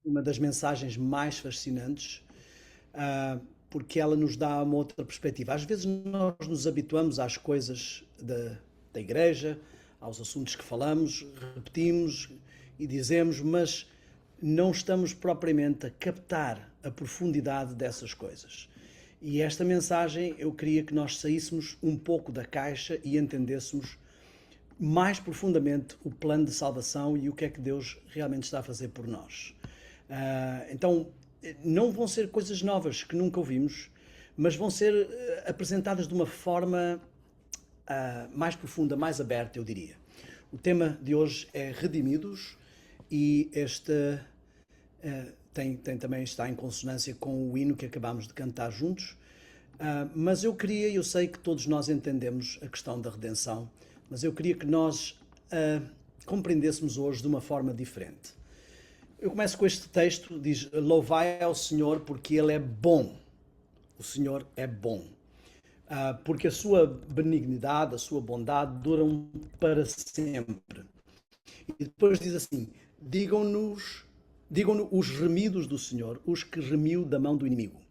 uma das mensagens mais fascinantes, porque ela nos dá uma outra perspectiva. Às vezes nós nos habituamos às coisas da igreja, aos assuntos que falamos, repetimos e dizemos, mas não estamos propriamente a captar a profundidade dessas coisas. E esta mensagem eu queria que nós saíssemos um pouco da caixa e entendêssemos mais profundamente o plano de salvação e o que é que Deus realmente está a fazer por nós. Então, não vão ser coisas novas que nunca ouvimos, mas vão ser apresentadas de uma forma mais profunda, mais aberta, eu diria. O tema de hoje é Redimidos e este também está em consonância com o hino que acabámos de cantar juntos. Mas eu sei que todos nós entendemos a questão da redenção, mas eu queria que nós compreendêssemos hoje de uma forma diferente. Eu começo com este texto, diz: louvai ao Senhor porque Ele é bom. O Senhor é bom. Porque a sua benignidade, a sua bondade duram para sempre. E depois diz assim: digam-nos os remidos do Senhor, os que remiu da mão do inimigo.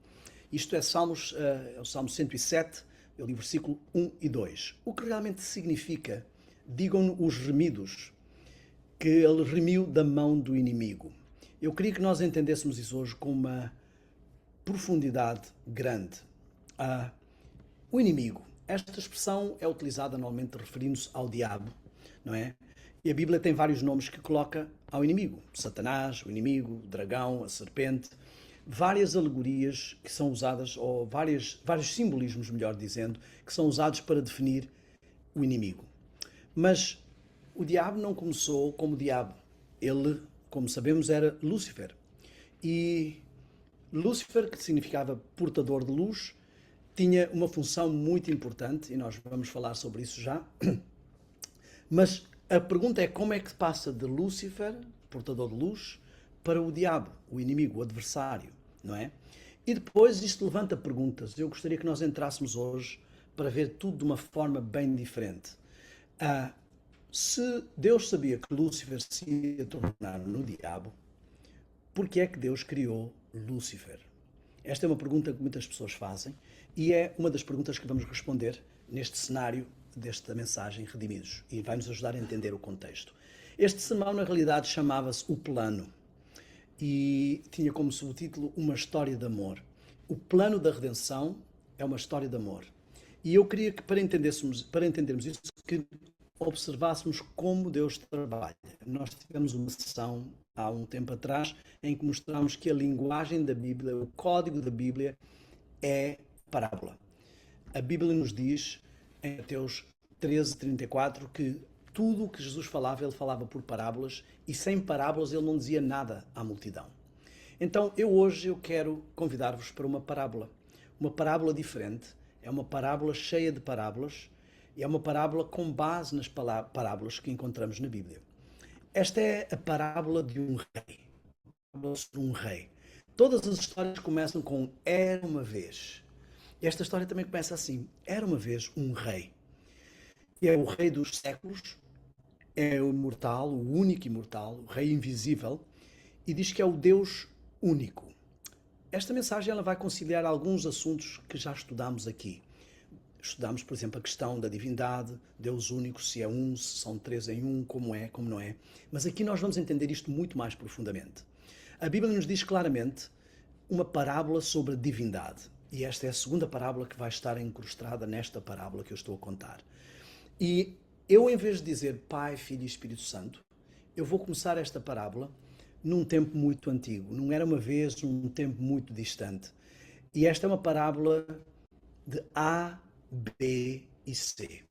Isto é o Salmo 107, eu li versículo 1 e 2. O que realmente significa, digam-nos os remidos, que ele remiu da mão do inimigo. Eu queria que nós entendêssemos isso hoje com uma profundidade grande. O inimigo. Esta expressão é utilizada normalmente referindo-se ao diabo, não é? E a Bíblia tem vários nomes que coloca ao inimigo. Satanás, o inimigo, o dragão, a serpente. Várias alegorias que são usadas, ou vários simbolismos, melhor dizendo, que são usados para definir o inimigo. Mas o diabo não começou como diabo. Ele, como sabemos, era Lúcifer. E Lúcifer, que significava portador de luz, tinha uma função muito importante, e nós vamos falar sobre isso já. Mas a pergunta é como é que passa de Lúcifer, portador de luz, para o diabo, o inimigo, o adversário, não é? E depois isto levanta perguntas. Eu gostaria que nós entrássemos hoje para ver tudo de uma forma bem diferente. Se Deus sabia que Lúcifer se ia tornar no diabo, por que é que Deus criou Lúcifer? Esta é uma pergunta que muitas pessoas fazem e é uma das perguntas que vamos responder neste cenário desta mensagem Redimidos, e vai-nos ajudar a entender o contexto. Este sermão, na realidade, chamava-se O Plano e tinha como subtítulo Uma História de Amor. O plano da redenção é uma história de amor. E eu queria que, para entendermos isso, que observássemos como Deus trabalha. Nós tivemos uma sessão há um tempo atrás em que mostramos que a linguagem da Bíblia, o código da Bíblia, é parábola. A Bíblia nos diz, em Mateus 13:34, que tudo o que Jesus falava, ele falava por parábolas, e sem parábolas ele não dizia nada à multidão. Então, hoje eu quero convidar-vos para uma parábola diferente. É uma parábola cheia de parábolas, e é uma parábola com base nas parábolas que encontramos na Bíblia. Esta é a parábola de um rei. Sobre um rei. Todas as histórias começam com era uma vez. Esta história também começa assim: era uma vez um rei. E é o rei dos séculos, é o imortal, o único imortal, o rei invisível, e diz que é o Deus único. Esta mensagem ela vai conciliar alguns assuntos que já estudámos aqui. Estudamos, por exemplo, a questão da divindade, Deus único, se é um, se são três em um, como é, como não é. Mas aqui nós vamos entender isto muito mais profundamente. A Bíblia nos diz claramente uma parábola sobre a divindade. E esta é a segunda parábola que vai estar incrustada nesta parábola que eu estou a contar. E eu, em vez de dizer Pai, Filho e Espírito Santo, eu vou começar esta parábola num tempo muito antigo. Não era uma vez, num tempo muito distante. E esta é uma parábola de A, B e C.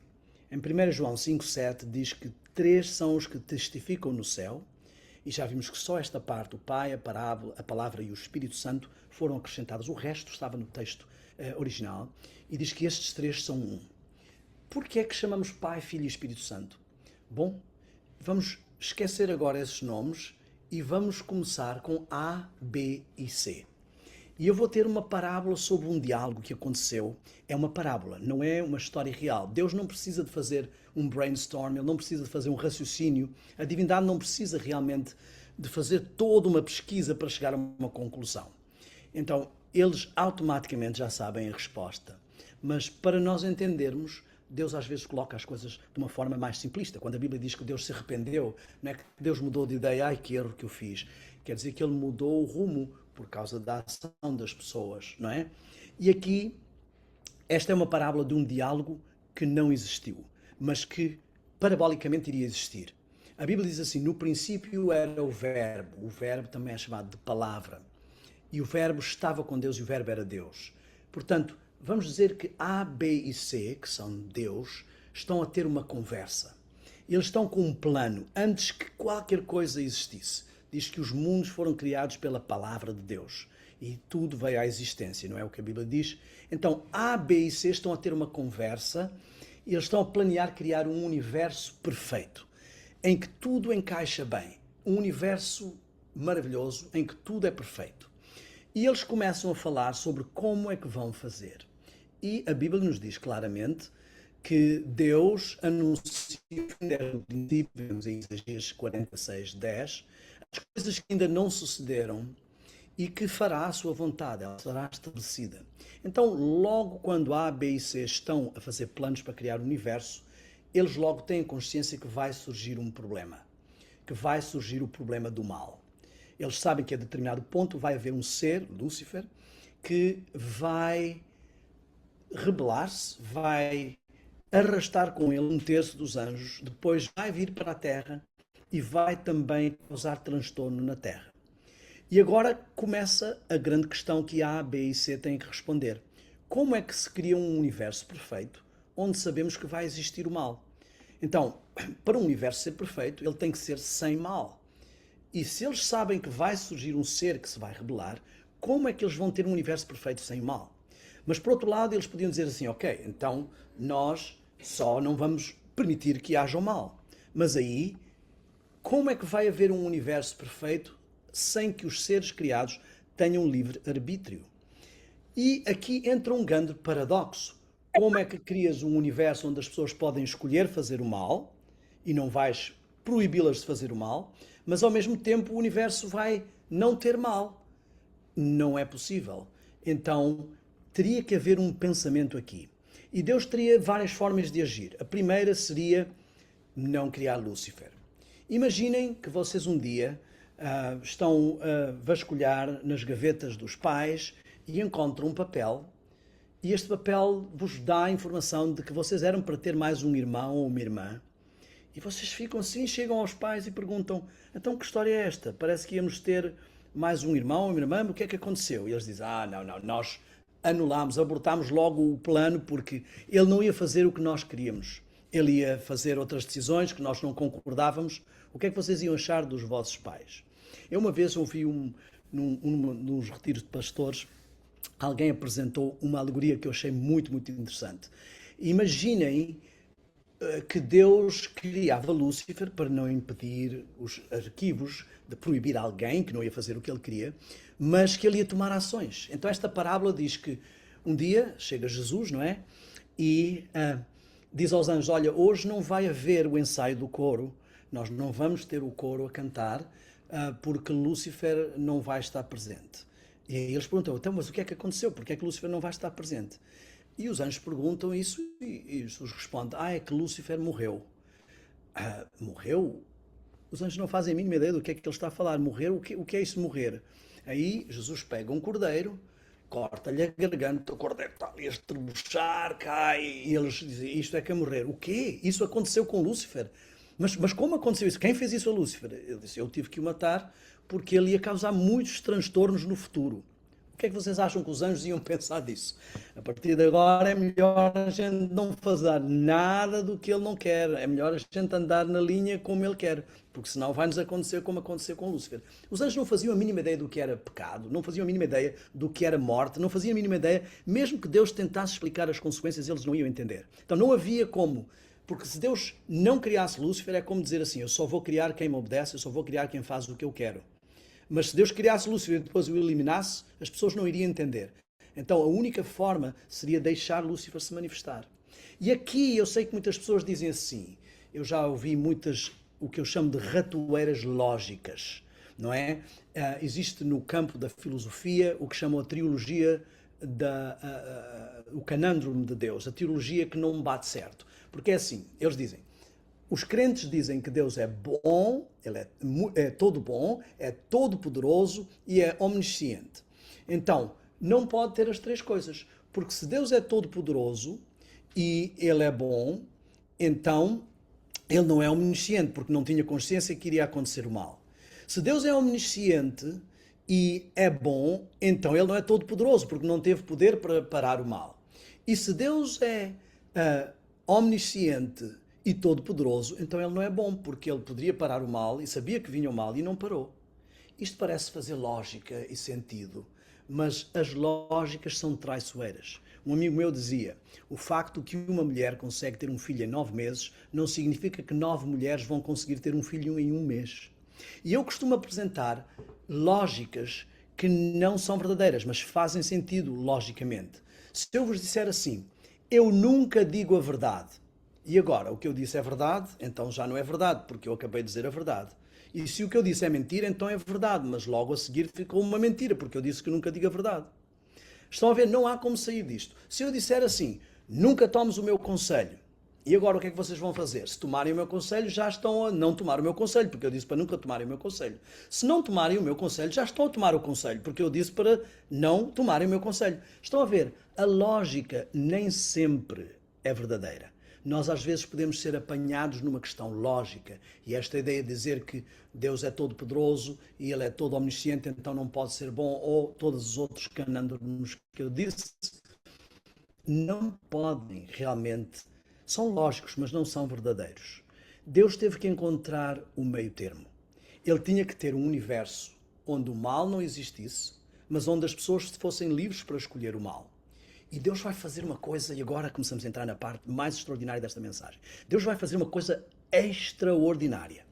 Em 1 João 5,7 diz que 3 são os que testificam no céu, e já vimos que só esta parte, o Pai, a palavra e o Espírito Santo, foram acrescentados. O resto estava no texto original, e diz que estes 3 são um. Por que é que chamamos Pai, Filho e Espírito Santo? Bom, vamos esquecer agora esses nomes e vamos começar com A, B e C. E eu vou ter uma parábola sobre um diálogo que aconteceu. É uma parábola, não é uma história real. Deus não precisa de fazer um brainstorm, Ele não precisa de fazer um raciocínio. A divindade não precisa realmente de fazer toda uma pesquisa para chegar a uma conclusão. Então, eles automaticamente já sabem a resposta. Mas para nós entendermos, Deus às vezes coloca as coisas de uma forma mais simplista. Quando a Bíblia diz que Deus se arrependeu, não é que Deus mudou de ideia, ai que erro que eu fiz. Quer dizer que ele mudou o rumo por causa da ação das pessoas, não é? E aqui, esta é uma parábola de um diálogo que não existiu, mas que parabolicamente iria existir. A Bíblia diz assim, no princípio era o verbo também é chamado de palavra, e o verbo estava com Deus e o verbo era Deus. Portanto, vamos dizer que A, B e C, que são Deus, estão a ter uma conversa. Eles estão com um plano antes que qualquer coisa existisse. Diz que os mundos foram criados pela palavra de Deus e tudo veio à existência, não é o que a Bíblia diz? Então, A, B e C estão a ter uma conversa e eles estão a planear criar um universo perfeito, em que tudo encaixa bem. Um universo maravilhoso, em que tudo é perfeito. E eles começam a falar sobre como é que vão fazer. E a Bíblia nos diz claramente que Deus anuncia no princípio, vemos em Isaías 46:10, as coisas que ainda não sucederam e que fará a sua vontade, ela será estabelecida. Então, logo quando A, B e C estão a fazer planos para criar o universo, eles logo têm consciência que vai surgir um problema, que vai surgir o problema do mal. Eles sabem que a determinado ponto vai haver um ser, Lúcifer, que vai rebelar-se, vai arrastar com ele um terço dos anjos, depois vai vir para a Terra e vai também causar transtorno na Terra. E agora começa a grande questão que A, B e C têm que responder. Como é que se cria um universo perfeito onde sabemos que vai existir o mal? Então, para um universo ser perfeito, ele tem que ser sem mal. E se eles sabem que vai surgir um ser que se vai rebelar, como é que eles vão ter um universo perfeito sem mal? Mas, por outro lado, eles podiam dizer assim, ok, então nós só não vamos permitir que haja o mal. Mas aí, como é que vai haver um universo perfeito sem que os seres criados tenham livre arbítrio? E aqui entra um grande paradoxo. Como é que crias um universo onde as pessoas podem escolher fazer o mal e não vais proibi-las de fazer o mal, mas ao mesmo tempo o universo vai não ter mal? Não é possível. Então, teria que haver um pensamento aqui. E Deus teria várias formas de agir. A primeira seria não criar Lúcifer. Imaginem que vocês um dia estão a vasculhar nas gavetas dos pais e encontram um papel, e este papel vos dá a informação de que vocês eram para ter mais um irmão ou uma irmã. E vocês ficam assim, chegam aos pais e perguntam, então que história é esta? Parece que íamos ter mais um irmão ou uma irmã, o que é que aconteceu? E eles dizem, não, nós anulámos, abortámos logo o plano porque ele não ia fazer o que nós queríamos. Ele ia fazer outras decisões que nós não concordávamos. O que é que vocês iam achar dos vossos pais? Eu uma vez ouvi nos retiros de pastores, alguém apresentou uma alegoria que eu achei muito, muito interessante. Imaginem que Deus criava Lúcifer para não impedir os arquivos de proibir alguém que não ia fazer o que ele queria, mas que ele ia tomar ações. Então esta parábola diz que um dia chega Jesus, não é? E diz aos anjos, olha, hoje não vai haver o ensaio do coro, nós não vamos ter o coro a cantar, porque Lúcifer não vai estar presente. E aí eles perguntam, então, mas o que é que aconteceu? Porque é que Lúcifer não vai estar presente? E os anjos perguntam isso e Jesus responde, é que Lúcifer morreu. Morreu? Os anjos não fazem a mínima ideia do que é que ele está a falar. Morrer? O que é isso morrer? Aí Jesus pega um cordeiro, corta-lhe a garganta, o cordeiro está ali a estrebuchar, cai, e eles dizem, isto é que é morrer. O quê? Isso aconteceu com Lúcifer? Mas como aconteceu isso? Quem fez isso a Lúcifer? Ele disse, eu tive que o matar porque ele ia causar muitos transtornos no futuro. O que é que vocês acham que os anjos iam pensar disso? A partir de agora é melhor a gente não fazer nada do que ele não quer. É melhor a gente andar na linha como ele quer. Porque senão vai-nos acontecer como aconteceu com Lúcifer. Os anjos não faziam a mínima ideia do que era pecado, não faziam a mínima ideia do que era morte, não faziam a mínima ideia, mesmo que Deus tentasse explicar as consequências, eles não iam entender. Então não havia como. Porque se Deus não criasse Lúcifer, é como dizer assim, eu só vou criar quem me obedece, eu só vou criar quem faz o que eu quero. Mas se Deus criasse Lúcifer e depois o eliminasse, as pessoas não iriam entender. Então a única forma seria deixar Lúcifer se manifestar. E aqui eu sei que muitas pessoas dizem assim, eu já ouvi muitas, o que eu chamo de ratoeiras lógicas. não é? Existe no campo da filosofia o que chamam a trilogia o canândromo de Deus, a teologia que não bate certo. Porque é assim, eles dizem, os crentes dizem que Deus é bom, Ele é todo bom, é todo poderoso e é omnisciente. Então, não pode ter as três coisas, porque se Deus é todo poderoso e Ele é bom, então Ele não é omnisciente, porque não tinha consciência que iria acontecer o mal. Se Deus é omnisciente e é bom, então Ele não é todo poderoso, porque não teve poder para parar o mal. E se Deus é omnisciente e todo-poderoso, então Ele não é bom, porque Ele poderia parar o mal e sabia que vinha o mal e não parou. Isto parece fazer lógica e sentido, mas as lógicas são traiçoeiras. Um amigo meu dizia, o facto que uma mulher consegue ter um filho em 9 meses não significa que 9 mulheres vão conseguir ter um filho em 1 mês. E eu costumo apresentar lógicas que não são verdadeiras, mas fazem sentido logicamente. Se eu vos disser assim, eu nunca digo a verdade, e agora o que eu disse é verdade, então já não é verdade, porque eu acabei de dizer a verdade. E se o que eu disse é mentira, então é verdade, mas logo a seguir ficou uma mentira, porque eu disse que nunca digo a verdade. Estão a ver? Não há como sair disto. Se eu disser assim, nunca tomes o meu conselho, e agora o que é que vocês vão fazer? Se tomarem o meu conselho, já estão a não tomar o meu conselho, porque eu disse para nunca tomarem o meu conselho. Se não tomarem o meu conselho, já estão a tomar o conselho, porque eu disse para não tomarem o meu conselho. Estão a ver? A lógica nem sempre é verdadeira. Nós às vezes podemos ser apanhados numa questão lógica, e esta ideia de dizer que Deus é todo poderoso e Ele é todo omnisciente, então não pode ser bom, ou todos os outros canândromos que eu disse, não podem realmente, são lógicos, mas não são verdadeiros. Deus teve que encontrar o meio termo. Ele tinha que ter um universo onde o mal não existisse, mas onde as pessoas fossem livres para escolher o mal. E Deus vai fazer uma coisa, e agora começamos a entrar na parte mais extraordinária desta mensagem. Deus vai fazer uma coisa extraordinária.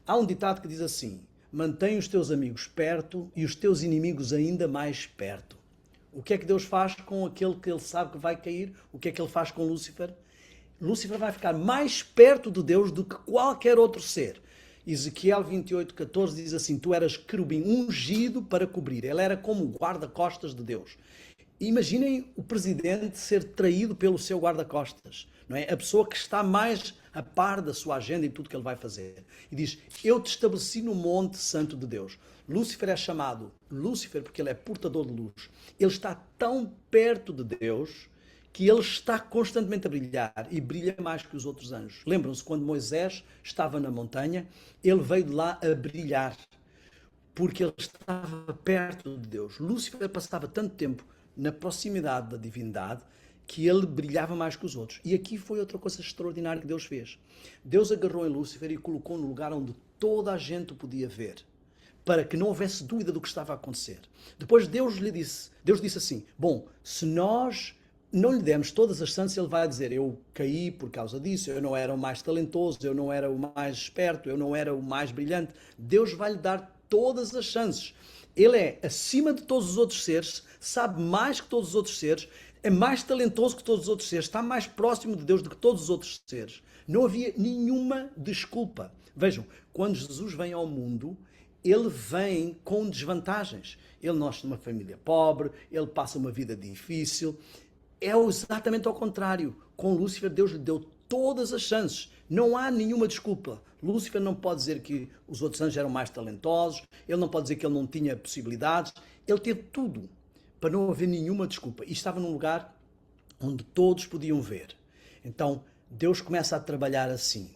Há um ditado que diz assim, mantém os teus amigos perto e os teus inimigos ainda mais perto. O que é que Deus faz com aquele que Ele sabe que vai cair? O que é que Ele faz com Lúcifer? Lúcifer vai ficar mais perto de Deus do que qualquer outro ser. Ezequiel 28:14 diz assim, tu eras querubim ungido para cobrir. Ele era como o guarda-costas de Deus. Imaginem o presidente ser traído pelo seu guarda-costas, não é? A pessoa que está mais a par da sua agenda e tudo que ele vai fazer. E diz, eu te estabeleci no monte santo de Deus. Lúcifer é chamado Lúcifer porque ele é portador de luz. Ele está tão perto de Deus que ele está constantemente a brilhar e brilha mais que os outros anjos. Lembram-se quando Moisés estava na montanha, ele veio de lá a brilhar porque ele estava perto de Deus. Lúcifer passava tanto tempo na proximidade da divindade que ele brilhava mais que os outros. E aqui foi outra coisa extraordinária que Deus fez. Deus agarrou em Lúcifer e colocou no lugar onde toda a gente o podia ver, para que não houvesse dúvida do que estava a acontecer. Depois Deus disse assim, bom, se nós não lhe demos todas as chances, ele vai dizer, eu caí por causa disso, eu não era o mais talentoso, eu não era o mais esperto, eu não era o mais brilhante. Deus vai lhe dar todas as chances. Ele é acima de todos os outros seres, sabe mais que todos os outros seres, é mais talentoso que todos os outros seres, está mais próximo de Deus do que todos os outros seres. Não havia nenhuma desculpa. Vejam, quando Jesus vem ao mundo, ele vem com desvantagens. Ele nasce numa família pobre, ele passa uma vida difícil. É exatamente ao contrário. Com Lúcifer, Deus lhe deu todas as chances. Não há nenhuma desculpa. Lúcifer não pode dizer que os outros anjos eram mais talentosos, ele não pode dizer que ele não tinha possibilidades. Ele teve tudo para não haver nenhuma desculpa. E estava num lugar onde todos podiam ver. Então, Deus começa a trabalhar assim.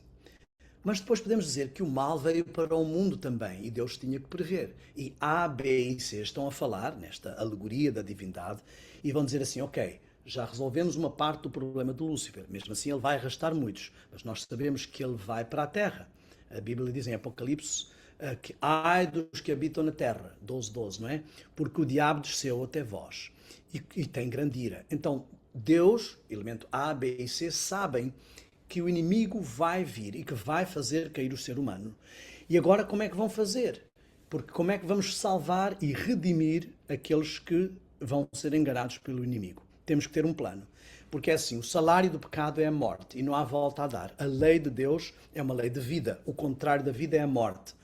Mas depois podemos dizer que o mal veio para o mundo também e Deus tinha que prever. E A, B e C estão a falar nesta alegoria da divindade e vão dizer assim, ok, já resolvemos uma parte do problema de Lúcifer, mesmo assim ele vai arrastar muitos, mas nós sabemos que ele vai para a terra. A Bíblia diz em Apocalipse que ai dos que habitam na terra, 12:12, não é? Porque o diabo desceu até vós e tem grande ira. Então Deus, elemento A, B e C, sabem que o inimigo vai vir e que vai fazer cair o ser humano. E agora como é que vão fazer? Porque como é que vamos salvar e redimir aqueles que vão ser enganados pelo inimigo? Temos que ter um plano. Porque é assim, o salário do pecado é a morte e não há volta a dar. A lei de Deus é uma lei de vida. O contrário da vida é a morte.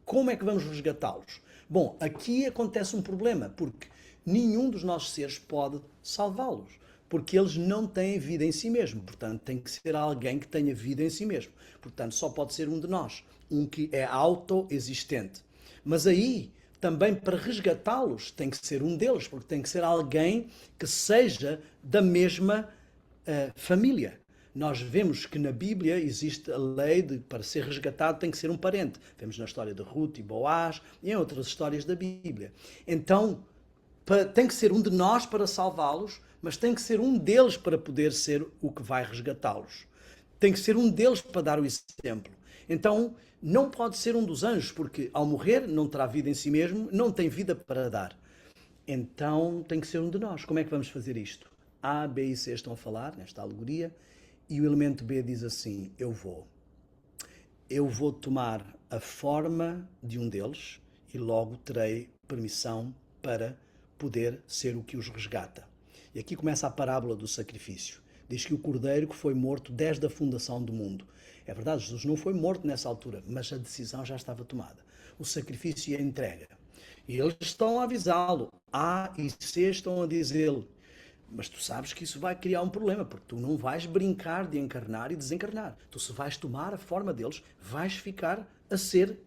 Como é que vamos resgatá-los? Bom, aqui acontece um problema, porque nenhum dos nossos seres pode salvá-los, porque eles não têm vida em si mesmo. Portanto, tem que ser alguém que tenha vida em si mesmo. Portanto, só pode ser um de nós, um que é autoexistente. Mas aí, também para resgatá-los, tem que ser um deles, porque tem que ser alguém que seja da mesma família. Nós vemos que na Bíblia existe a lei de para ser resgatado tem que ser um parente. Vemos na história de Ruth e Boaz e em outras histórias da Bíblia. Então, tem que ser um de nós para salvá-los, mas tem que ser um deles para poder ser o que vai resgatá-los. Tem que ser um deles para dar o exemplo. Então, não pode ser um dos anjos, porque ao morrer não terá vida em si mesmo, não tem vida para dar. Então, tem que ser um de nós. Como é que vamos fazer isto? A, B e C estão a falar nesta alegoria e o elemento B diz assim: eu vou tomar a forma de um deles e logo terei permissão para poder ser o que os resgata. E aqui começa a parábola do sacrifício. Diz que o cordeiro que foi morto desde a fundação do mundo. É verdade, Jesus não foi morto nessa altura, mas a decisão já estava tomada. O sacrifício e a entrega. E eles estão a avisá-lo. A e C estão a dizê-lo: mas tu sabes que isso vai criar um problema, porque tu não vais brincar de encarnar e desencarnar. Tu, se vais tomar a forma deles, vais ficar a ser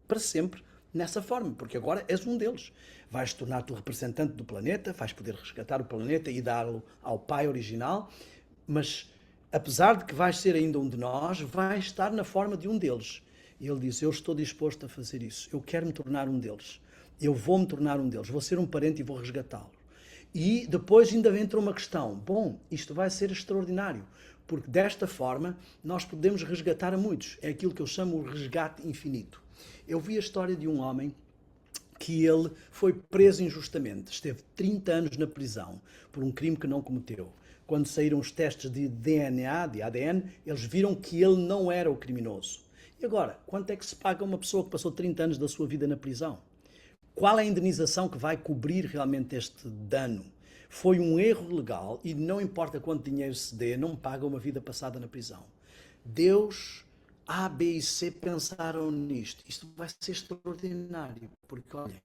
para sempre nessa forma, porque agora és um deles. Vais tornar-te o representante do planeta, vais poder resgatar o planeta e dá-lo ao Pai original, mas apesar de que vais ser ainda um de nós, vais estar na forma de um deles. E ele diz: eu estou disposto a fazer isso, eu quero me tornar um deles, eu vou me tornar um deles, vou ser um parente e vou resgatá-lo. E depois ainda entra uma questão: bom, isto vai ser extraordinário, porque desta forma nós podemos resgatar a muitos. É aquilo que eu chamo o resgate infinito. Eu vi a história de um homem que ele foi preso injustamente, esteve 30 anos na prisão por um crime que não cometeu. Quando saíram os testes de DNA, de ADN, eles viram que ele não era o criminoso. E agora, quanto é que se paga a uma pessoa que passou 30 anos da sua vida na prisão? Qual é a indenização que vai cobrir realmente este dano? Foi um erro legal e não importa quanto dinheiro se dê, não paga uma vida passada na prisão. Deus, A, B e C pensaram nisto. Isto vai ser extraordinário, porque olhem,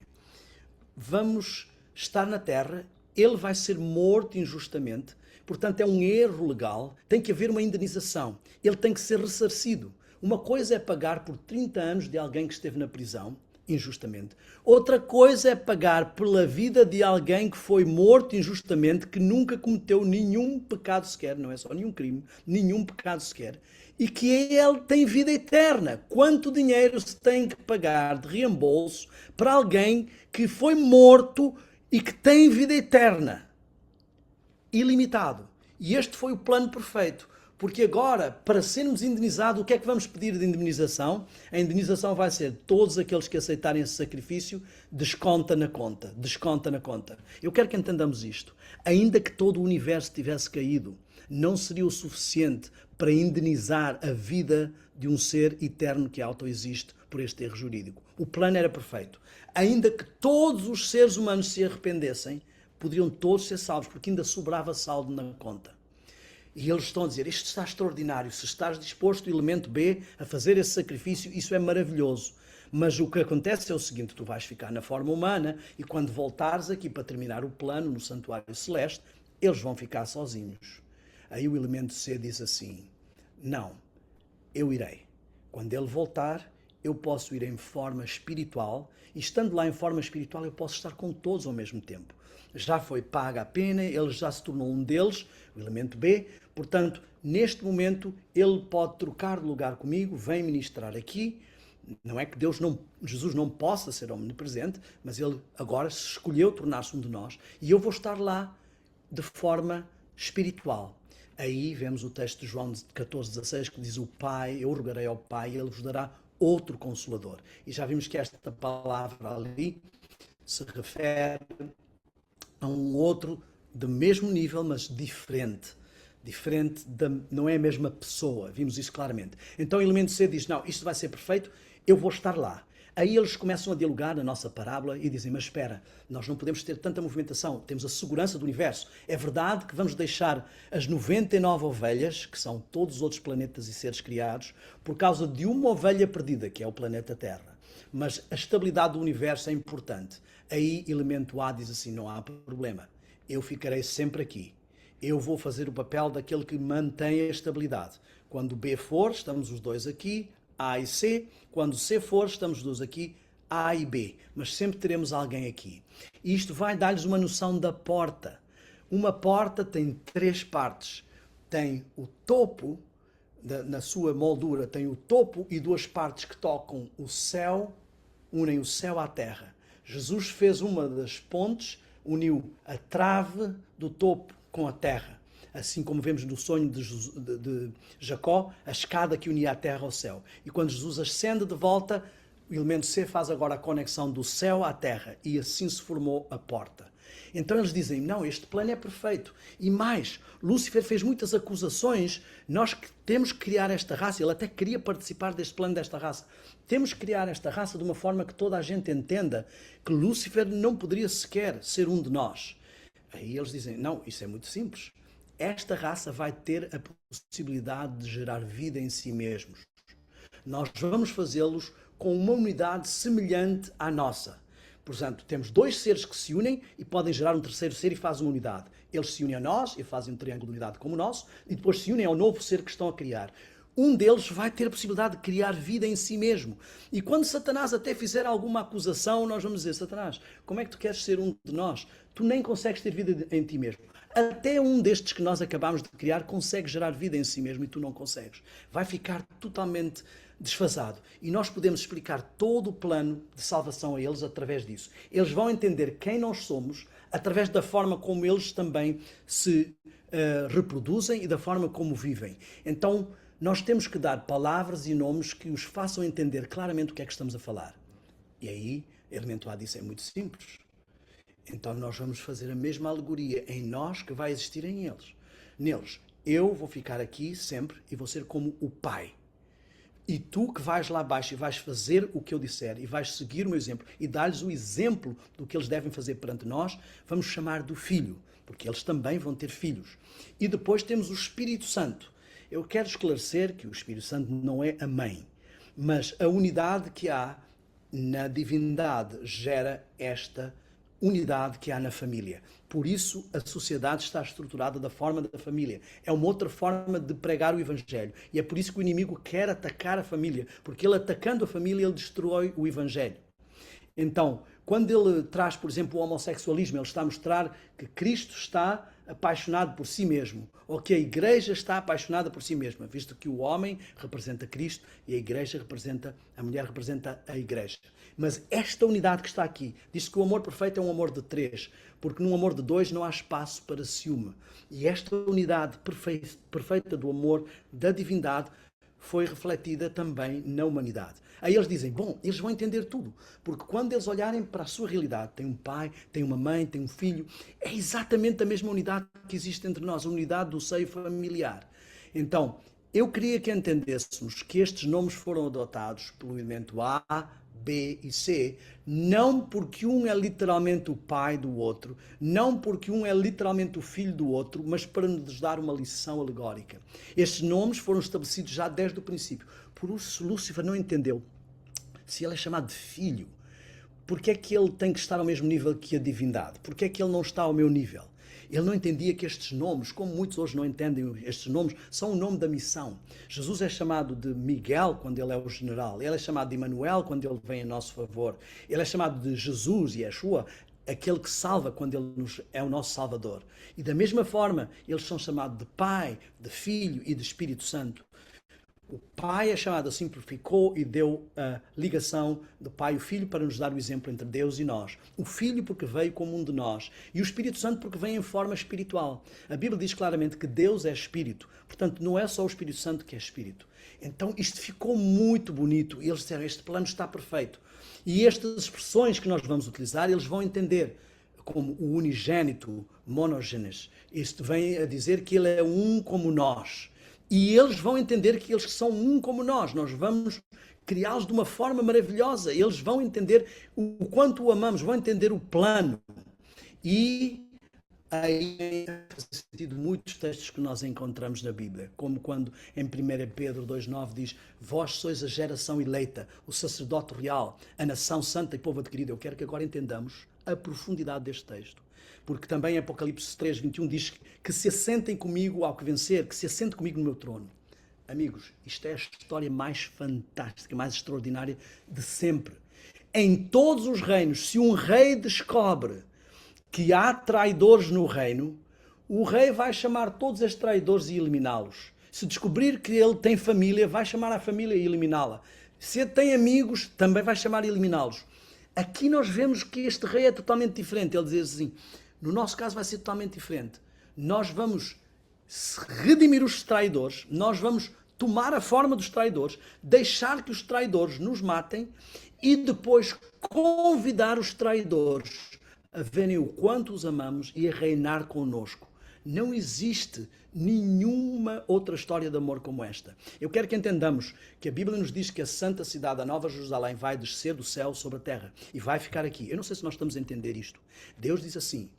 vamos estar na Terra, ele vai ser morto injustamente, portanto é um erro legal, tem que haver uma indenização, ele tem que ser ressarcido. Uma coisa é pagar por 30 anos de alguém que esteve na prisão, injustamente. Outra coisa é pagar pela vida de alguém que foi morto injustamente, que nunca cometeu nenhum pecado sequer, não é só nenhum crime, nenhum pecado sequer, e que ele tem vida eterna. Quanto dinheiro se tem que pagar de reembolso para alguém que foi morto e que tem vida eterna? Ilimitado. E este foi o plano perfeito. Porque agora, para sermos indenizados, o que é que vamos pedir de indenização? A indenização vai ser todos aqueles que aceitarem esse sacrifício, desconta na conta, desconta na conta. Eu quero que entendamos isto. Ainda que todo o universo tivesse caído, não seria o suficiente para indenizar a vida de um ser eterno que autoexiste por este erro jurídico. O plano era perfeito. Ainda que todos os seres humanos se arrependessem, poderiam todos ser salvos, porque ainda sobrava saldo na conta. E eles estão a dizer: isto está extraordinário, se estás disposto, elemento B, a fazer esse sacrifício, isso é maravilhoso. Mas o que acontece é o seguinte: tu vais ficar na forma humana e quando voltares aqui para terminar o plano no santuário celeste, eles vão ficar sozinhos. Aí o elemento C diz assim: não, eu irei. Quando ele voltar, eu posso ir em forma espiritual e estando lá em forma espiritual eu posso estar com todos ao mesmo tempo. Já foi paga a pena, ele já se tornou um deles, o elemento B, portanto, neste momento, ele pode trocar de lugar comigo, vem ministrar aqui. Não é que Jesus não possa ser omnipresente, mas ele agora se escolheu tornar-se um de nós e eu vou estar lá de forma espiritual. Aí vemos o texto de João 14,16 que diz: o Pai, eu rogarei ao Pai e ele vos dará outro Consolador. E já vimos que esta palavra ali se refere a um outro do mesmo nível, mas diferente. Não é a mesma pessoa, vimos isso claramente. Então o elemento C diz: não, isto vai ser perfeito, eu vou estar lá. Aí eles começam a dialogar na nossa parábola e dizem: mas espera, nós não podemos ter tanta movimentação, temos a segurança do universo. É verdade que vamos deixar as 99 ovelhas, que são todos os outros planetas e seres criados, por causa de uma ovelha perdida, que é o planeta Terra. mas a estabilidade do universo é importante. Aí, elemento A diz assim, não há problema, eu ficarei sempre aqui. Eu vou fazer o papel daquele que mantém a estabilidade. Quando B for, estamos os dois aqui, A e C. Quando C for, estamos os dois aqui, A e B. Mas sempre teremos alguém aqui. E isto vai dar-lhes uma noção da porta. Uma porta tem 3 partes. Tem o topo, na sua moldura, tem o topo e 2 partes que tocam o céu, unem o céu à terra. Jesus fez uma das pontes, uniu a trave do topo com a terra. Assim como vemos no sonho de Jacó, a escada que unia a terra ao céu. E quando Jesus ascende de volta, o elemento C faz agora a conexão do céu à terra. E assim se formou a porta. Então eles dizem, não, este plano é perfeito. E mais, Lúcifer fez muitas acusações, nós temos que criar esta raça, ele até queria participar deste plano desta raça. Temos que criar esta raça de uma forma que toda a gente entenda que Lúcifer não poderia sequer ser um de nós. Aí eles dizem, não, isso é muito simples. Esta raça vai ter a possibilidade de gerar vida em si mesmos. Nós vamos fazê-los com uma unidade semelhante à nossa. Portanto, temos 2 seres que se unem e podem gerar um terceiro ser e fazem uma unidade. Eles se unem a nós e fazem um triângulo de unidade como o nosso e depois se unem ao novo ser que estão a criar. Um deles vai ter a possibilidade de criar vida em si mesmo. E quando Satanás até fizer alguma acusação, nós vamos dizer, Satanás, como é que tu queres ser um de nós? Tu nem consegues ter vida em ti mesmo. Até um destes que nós acabamos de criar consegue gerar vida em si mesmo e tu não consegues. Vai ficar totalmente desfasado. E nós podemos explicar todo o plano de salvação a eles através disso. Eles vão entender quem nós somos através da forma como eles também se reproduzem e da forma como vivem. Então, nós temos que dar palavras e nomes que os façam entender claramente o que é que estamos a falar. E aí, elemento A disso é muito simples. Então nós vamos fazer a mesma alegoria em nós que vai existir em eles. Neles, eu vou ficar aqui sempre e vou ser como o Pai. E tu que vais lá abaixo e vais fazer o que eu disser e vais seguir o meu exemplo e dar-lhes o exemplo do que eles devem fazer perante nós, vamos chamar do Filho, porque eles também vão ter filhos. E depois temos o Espírito Santo. Eu quero esclarecer que o Espírito Santo não é a mãe, mas a unidade que há na divindade gera esta unidade que há na família. Por isso a sociedade está estruturada da forma da família. É uma outra forma de pregar o Evangelho. E é por isso que o inimigo quer atacar a família, porque ele atacando a família, ele destrói o Evangelho. Então, quando ele traz, por exemplo, o homossexualismo, ele está a mostrar que Cristo está apaixonado por si mesmo, ou que a igreja está apaixonada por si mesma, visto que o homem representa Cristo e a igreja representa, a mulher representa a igreja. Mas esta unidade que está aqui, diz que o amor perfeito é um amor de 3, porque num amor de 2 não há espaço para ciúme. E esta unidade perfeita do amor, da divindade, foi refletida também na humanidade. Aí eles dizem, bom, eles vão entender tudo, porque quando eles olharem para a sua realidade, tem um pai, tem uma mãe, tem um filho, é exatamente a mesma unidade que existe entre nós, a unidade do seio familiar. Então, eu queria que entendêssemos que estes nomes foram adotados pelo elemento A, B e C, não porque um é literalmente o pai do outro, não porque um é literalmente o filho do outro, mas para nos dar uma lição alegórica. Estes nomes foram estabelecidos já desde o princípio. Por isso Lúcifer não entendeu. Se ele é chamado de filho, porque é que ele tem que estar ao mesmo nível que a divindade? Porque é que ele não está ao meu nível? Ele não entendia que estes nomes, como muitos hoje não entendem estes nomes, são o nome da missão. Jesus é chamado de Miguel quando ele é o general. Ele é chamado de Emanuel quando ele vem em nosso favor. Ele é chamado de Jesus, Yeshua, aquele que salva quando ele é o nosso Salvador. E da mesma forma, eles são chamados de Pai, de Filho e de Espírito Santo. O Pai é chamado, simplificou e deu a ligação do Pai e o Filho para nos dar o exemplo entre Deus e nós. O Filho porque veio como um de nós e o Espírito Santo porque vem em forma espiritual. A Bíblia diz claramente que Deus é Espírito, portanto não é só o Espírito Santo que é Espírito. Então isto ficou muito bonito e eles disseram, este plano está perfeito. E estas expressões que nós vamos utilizar, eles vão entender como o unigênito, monogênes. Isto vem a dizer que ele é um como nós. E eles vão entender que eles são um como nós vamos criá-los de uma forma maravilhosa, eles vão entender o quanto o amamos, vão entender o plano. E aí sentido muitos textos que nós encontramos na Bíblia, como quando em 1 Pedro 2,9 diz: vós sois a geração eleita, o sacerdote real, a nação santa e povo adquirido. Eu quero que agora entendamos a profundidade deste texto, porque também Apocalipse 3,21 diz que se assentem comigo ao que vencer, que se assente comigo no meu trono. Amigos, isto é a história mais fantástica, mais extraordinária de sempre. Em todos os reinos, se um rei descobre que há traidores no reino, o rei vai chamar todos estes traidores e eliminá-los. Se descobrir que ele tem família, vai chamar a família e eliminá-la. Se ele tem amigos, também vai chamar e eliminá-los. Aqui nós vemos que este rei é totalmente diferente. Ele diz assim, no nosso caso vai ser totalmente diferente. Nós vamos redimir os traidores, nós vamos tomar a forma dos traidores, deixar que os traidores nos matem e depois convidar os traidores a verem o quanto os amamos e a reinar connosco. Não existe nenhuma outra história de amor como esta. Eu quero que entendamos que a Bíblia nos diz que a santa cidade, a Nova Jerusalém, vai descer do céu sobre a terra e vai ficar aqui. Eu não sei se nós estamos a entender isto. Deus diz assim,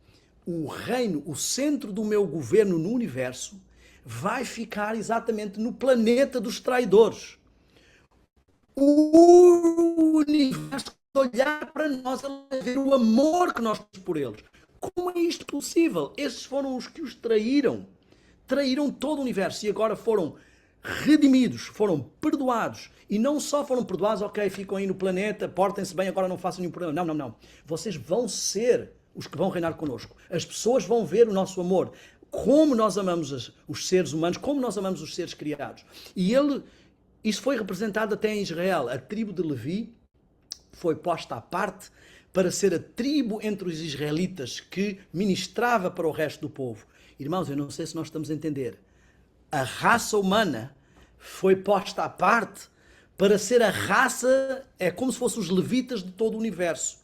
o reino, o centro do meu governo no universo, vai ficar exatamente no planeta dos traidores. O universo olhar para nós, a ver o amor que nós temos por eles. Como é isto possível? Esses foram os que os traíram. Traíram todo o universo e agora foram redimidos, foram perdoados. E não só foram perdoados, ok, ficam aí no planeta, portem-se bem, agora não façam nenhum problema. Não, não, não. Vocês vão ser os que vão reinar connosco. As pessoas vão ver o nosso amor. Como nós amamos os seres humanos, como nós amamos os seres criados. E isso foi representado até em Israel. A tribo de Levi foi posta à parte para ser a tribo entre os israelitas que ministrava para o resto do povo. Irmãos, eu não sei se nós estamos a entender. A raça humana foi posta à parte para ser a raça, é como se fossem os levitas de todo o universo.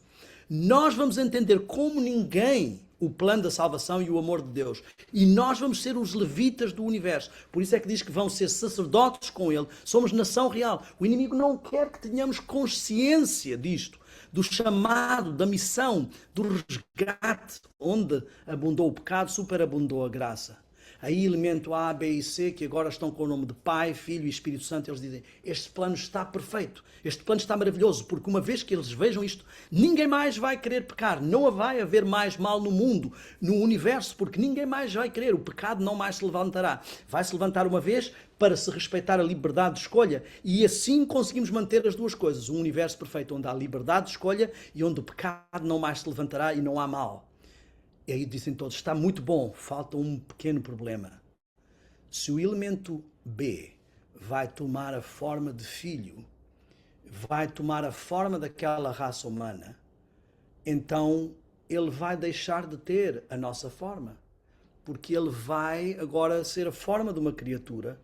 Nós vamos entender como ninguém o plano da salvação e o amor de Deus. E nós vamos ser os levitas do universo. Por isso é que diz que vão ser sacerdotes com ele. Somos nação real. O inimigo não quer que tenhamos consciência disto, do chamado, da missão, do resgate. Onde abundou o pecado, superabundou a graça. Aí elemento A, B e C, que agora estão com o nome de Pai, Filho e Espírito Santo, eles dizem, este plano está perfeito, este plano está maravilhoso, porque uma vez que eles vejam isto, ninguém mais vai querer pecar, não vai haver mais mal no mundo, no universo, porque ninguém mais vai querer, o pecado não mais se levantará. Vai se levantar uma vez para se respeitar a liberdade de escolha, e assim conseguimos manter as duas coisas, um universo perfeito onde há liberdade de escolha e onde o pecado não mais se levantará e não há mal. E aí dizem todos, está muito bom, falta um pequeno problema. Se o elemento B vai tomar a forma de filho, vai tomar a forma daquela raça humana, então ele vai deixar de ter a nossa forma. Porque ele vai agora ser a forma de uma criatura.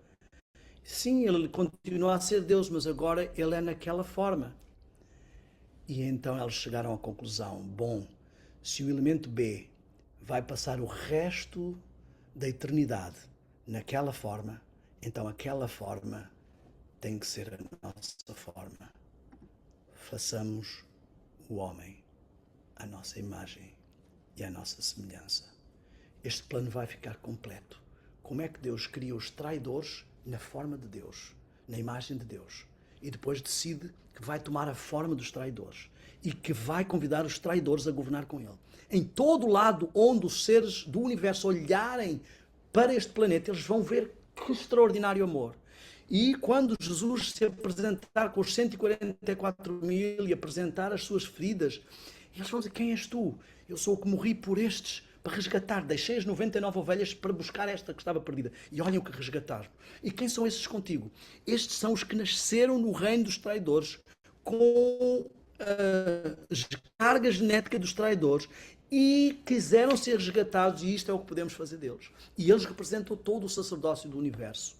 Sim, ele continua a ser Deus, mas agora ele é naquela forma. E então eles chegaram à conclusão, bom, se o elemento B vai passar o resto da eternidade naquela forma, então aquela forma tem que ser a nossa forma. Façamos o homem à nossa imagem e à nossa semelhança. Este plano vai ficar completo. Como é que Deus cria os traidores na forma de Deus, na imagem de Deus, e depois decide que vai tomar a forma dos traidores e que vai convidar os traidores a governar com ele. Em todo lado onde os seres do universo olharem para este planeta, eles vão ver que extraordinário amor. E quando Jesus se apresentar com os 144 mil e apresentar as suas feridas, eles vão dizer, quem és tu? Eu sou o que morri por estes, para resgatar. Deixei as 99 ovelhas para buscar esta que estava perdida. E olhem o que resgataram. E quem são esses contigo? Estes são os que nasceram no reino dos traidores, com a carga genética dos traidores, e quiseram ser resgatados, e isto é o que podemos fazer deles. E eles representam todo o sacerdócio do universo.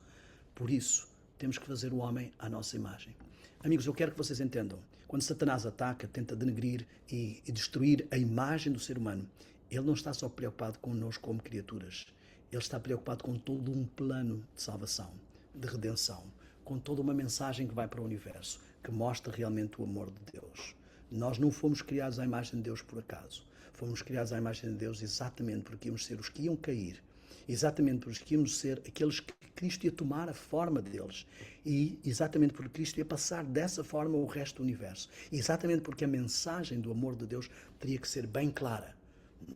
Por isso, temos que fazer o homem à nossa imagem. Amigos, eu quero que vocês entendam. Quando Satanás ataca, tenta denegrir e destruir a imagem do ser humano, ele não está só preocupado connosco como criaturas. Ele está preocupado com todo um plano de salvação, de redenção, com toda uma mensagem que vai para o universo, que mostra realmente o amor de Deus. Nós não fomos criados à imagem de Deus por acaso. Fomos criados à imagem de Deus exatamente porque íamos ser os que iam cair exatamente porque íamos ser aqueles que Cristo ia tomar a forma deles, e exatamente porque Cristo ia passar dessa forma o resto do universo, exatamente porque a mensagem do amor de Deus teria que ser bem clara.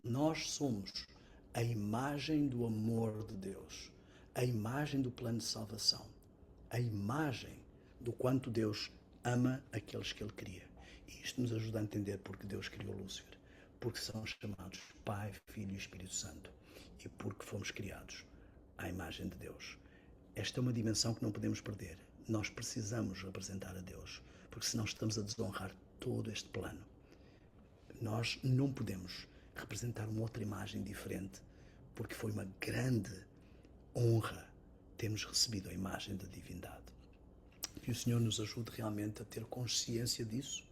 Nós somos a imagem do amor de Deus, a imagem do plano de salvação, a imagem do quanto Deus ama aqueles que Ele cria. E isto nos ajuda a entender porque Deus criou Lúcifer, porque são chamados Pai, Filho e Espírito Santo, e porque fomos criados à imagem de Deus. Esta é uma dimensão que não podemos perder. Nós precisamos representar a Deus, porque senão estamos a desonrar todo este plano. Nós não podemos representar uma outra imagem diferente, porque foi uma grande honra termos recebido a imagem da divindade. Que o Senhor nos ajude realmente a ter consciência disso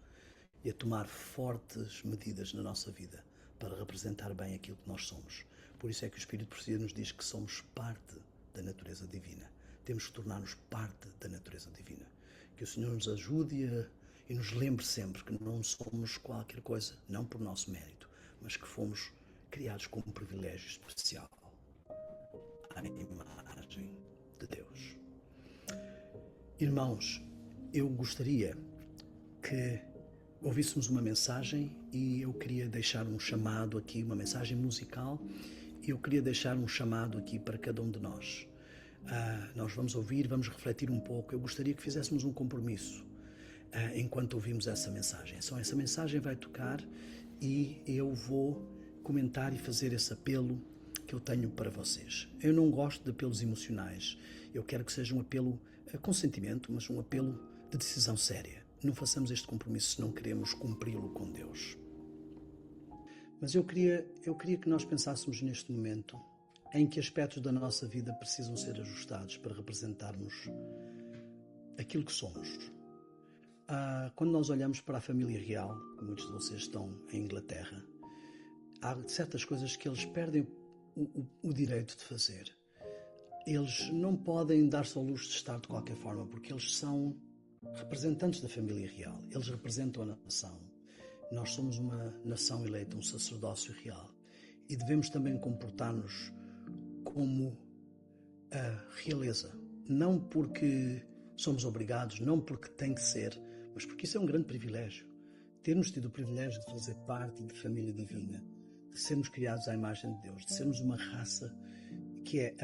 e a tomar fortes medidas na nossa vida para representar bem aquilo que nós somos. Por isso é que o Espírito Profecia nos diz que somos parte da natureza divina. Temos que tornar-nos parte da natureza divina. Que o Senhor nos ajude e nos lembre sempre que não somos qualquer coisa, não por nosso mérito, mas que fomos criados com um privilégio especial, à imagem de Deus. Irmãos, eu gostaria que ouvíssemos uma mensagem e eu queria deixar um chamado aqui, uma mensagem musical, e eu queria deixar um chamado aqui para cada um de nós. Nós vamos ouvir, vamos refletir um pouco. Eu gostaria que fizéssemos um compromisso enquanto ouvimos essa mensagem. Então, essa mensagem vai tocar e eu vou comentar e fazer esse apelo que eu tenho para vocês. Eu não gosto de apelos emocionais. Eu quero que seja um apelo com sentimento, mas um apelo de decisão séria. Não façamos este compromisso se não queremos cumpri-lo com Deus. Mas eu queria que nós pensássemos neste momento em que aspectos da nossa vida precisam ser ajustados para representarmos aquilo que somos. Quando nós olhamos para a família real, que muitos de vocês estão em Inglaterra, há certas coisas que eles perdem o direito de fazer. Eles não podem dar-se ao luxo de estar de qualquer forma, porque eles são representantes da família real. Eles representam a nação. Nós somos uma nação eleita, um sacerdócio real. E devemos também comportar-nos como a realeza. Não porque somos obrigados, não porque tem que ser, mas porque isso é um grande privilégio. Termos tido o privilégio de fazer parte da família divina, de sermos criados à imagem de Deus, de sermos uma raça que é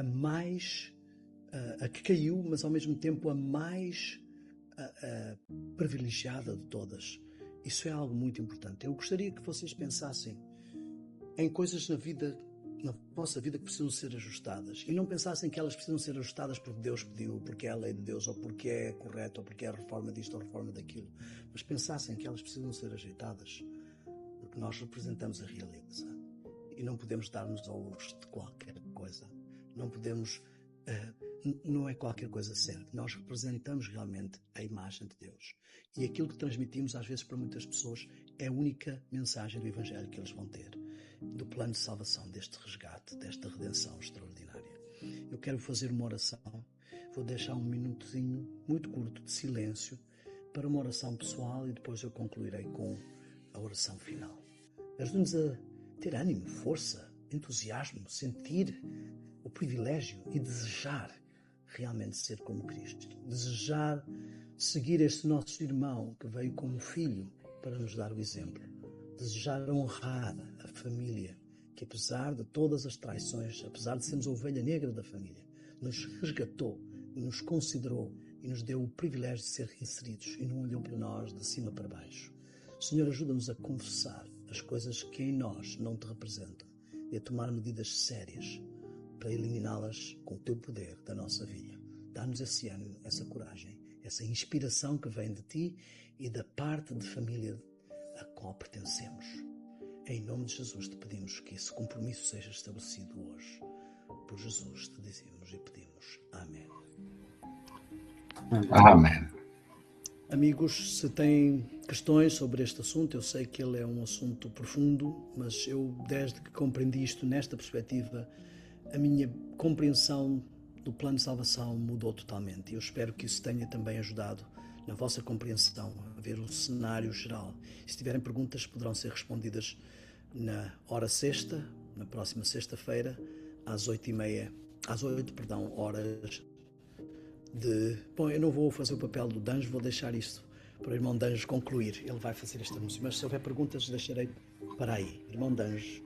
a que caiu, mas ao mesmo tempo a mais privilegiada de todas. Isso é algo muito importante. Eu gostaria que vocês pensassem em coisas na vossa vida que precisam ser ajustadas, e não pensassem que elas precisam ser ajustadas porque Deus pediu, porque é a lei de Deus, ou porque é correto, ou porque é a reforma disto ou a reforma daquilo, mas pensassem que elas precisam ser ajeitadas porque nós representamos a realeza e não podemos dar-nos ao luxo de qualquer coisa. Não podemos, não é qualquer coisa certa. Nós representamos realmente a imagem de Deus. E aquilo que transmitimos às vezes para muitas pessoas é a única mensagem do Evangelho que eles vão ter, do plano de salvação, deste resgate, desta redenção extraordinária. Eu quero fazer uma oração. Vou deixar um minutozinho muito curto de silêncio para uma oração pessoal e depois eu concluirei com a oração final. Ajude-nos a ter ânimo, força, entusiasmo, sentir o privilégio e desejar realmente ser como Cristo. Desejar seguir este nosso irmão que veio como filho para nos dar o exemplo. Desejar honrar a família que, apesar de todas as traições, apesar de sermos a ovelha negra da família, nos resgatou e nos considerou e nos deu o privilégio de ser reinseridos e não olhou para nós de cima para baixo. Senhor, ajuda-nos a confessar as coisas que em nós não te representam e a tomar medidas sérias para eliminá-las com o teu poder da nossa vida. Dá-nos esse ânimo, essa coragem, essa inspiração que vem de ti e da parte de família a qual pertencemos. Em nome de Jesus te pedimos que esse compromisso seja estabelecido hoje. Por Jesus te dizemos e pedimos. Amém. Amém. Amigos, se têm questões sobre este assunto, eu sei que ele é um assunto profundo, mas eu, desde que compreendi isto nesta perspectiva, a minha compreensão do plano de salvação mudou totalmente. Eu espero que isso tenha também ajudado na vossa compreensão, a ver o cenário geral. Se tiverem perguntas, poderão ser respondidas na hora sexta, na próxima sexta-feira, às 8h30, às 8, perdão, horas de... Bom, eu não vou fazer o papel do Danjo, vou deixar isto para o irmão Danjo concluir. Ele vai fazer este anúncio, mas se houver perguntas deixarei para aí. Irmão Danjo.